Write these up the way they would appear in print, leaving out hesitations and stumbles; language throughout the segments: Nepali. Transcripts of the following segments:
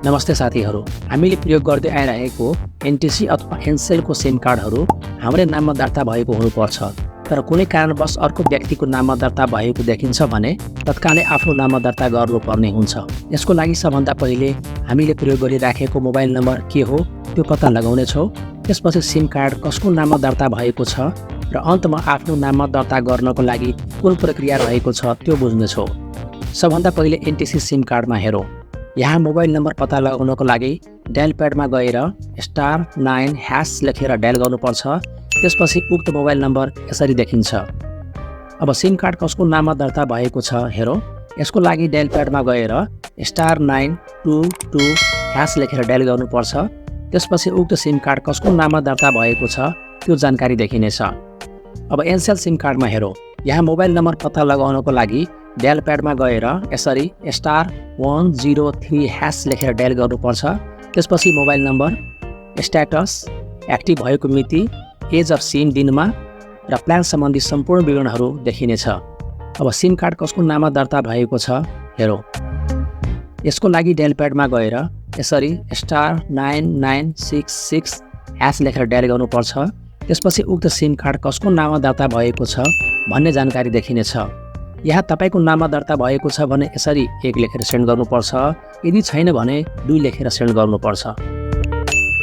नमस्ते साथीहरू, हामीले प्रयोग गर्दै आइरहेको एनटीसी अथवा एनसेलको सिम कार्डहरू हाम्रै नाममा दर्ता भएको हुनुपर्छ। तर कुनै कारणवश अर्को व्यक्तिको नाममा दर्ता भएको देखिन्छ भने तत्कालै आफ्नो नाममा दर्ता गर्नुपर्ने हुन्छ। यसको लागि सबभन्दा पहिले हामीले प्रयोग गरिराखेको मोबाइल नम्बर के हो त्यो पत्ता लगाउनेछौँ। त्यसपछि सिम कार्ड कसको नाममा दर्ता भएको छ र अन्तमा आफ्नो नाममा दर्ता गर्नको लागि कुन प्रक्रिया रहेको छ त्यो बुझ्नेछौँ। सबभन्दा पहिले एनटीसी सिम कार्डमा हेरौँ। यहाँ मोबाइल नम्बर पत्ता लगाउनको लागि डायल प्याडमा गएर *9# लेखेर डायल गर्नुपर्छ। त्यसपछि उक्त मोबाइल नम्बर यसरी देखिन्छ। अब सिम कार्ड कसको नाममा दर्ता भएको छ हेरौँ। यसको लागि डायल प्याडमा गएर *922# लेखेर डायल गर्नुपर्छ। त्यसपछि उक्त सिम कार्ड कसको नाममा दर्ता भएको छ त्यो जानकारी देखिनेछ। अब एनसेल सिम कार्डमा हेरौँ। यहाँ मोबाइल नम्बर पत्ता लगाउनको लागि डायल प्याडमा गएर यसरी *103# लेखेर डायल गर्नुपर्छ। त्यसपछि मोबाइल नम्बर, स्ट्याटस, एक्टिभ भएको मिति, एज अफ सिम दिनमा र प्लान सम्बन्धी सम्पूर्ण विवरणहरू देखिनेछ। अब सिम कार्ड कसको नाममा दर्ता भएको छ हेरौँ। यसको लागि डायल प्याडमा गएर यसरी *9966# लेखेर डायल गर्नुपर्छ। त्यसपछि उक्त सिम कार्ड कसको नाममा दर्ता भएको छ भन्ने जानकारी देखिनेछ। यहाँ तपाईँको नाममा दर्ता भएको छ भने यसरी 1 लेखेर सेन्ड गर्नुपर्छ। यदि छैन भने 2 लेखेर सेन्ड गर्नुपर्छ।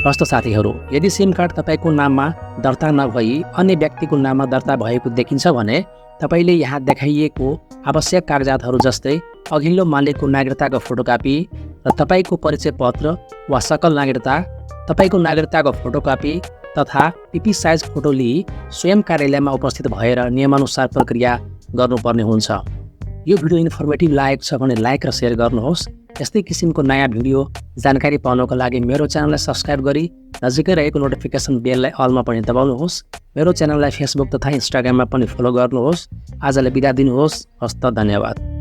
हस्त साथीहरू, यदि सिम कार्ड तपाईँको नाममा दर्ता नभई अन्य व्यक्तिको नाममा दर्ता भएको देखिन्छ भने तपाईँले यहाँ देखाइएको आवश्यक कागजातहरू जस्तै अघिल्लो मालिकको नागरिकताको फोटोकपी र तपाईँको परिचय पत्र वा सकल नागरिकता, तपाईँको नागरिकताको फोटोकपी तथा पिपी साइज फोटो लिई स्वयं कार्यालयमा उपस्थित भएर नियमानुसार प्रक्रिया गर्नुपर्ने हुन्छ। यो भिडियो इन्फर्मेटिभ लागेको छ भने लाइक र सेयर गर्नुहोस्। यस्तै किसिमको नयाँ भिडियो जानकारी पाउनको लागि मेरो च्यानललाई सब्स्क्राइब गरी नजिकै रहेको नोटिफिकेसन बेललाई अलमा पनि दबाउनुहोस्। मेरो च्यानललाई फेसबुक तथा इन्स्टाग्राममा पनि फलो गर्नुहोस्। आजलाई बिदा दिनुहोस्। हस्त, धन्यवाद।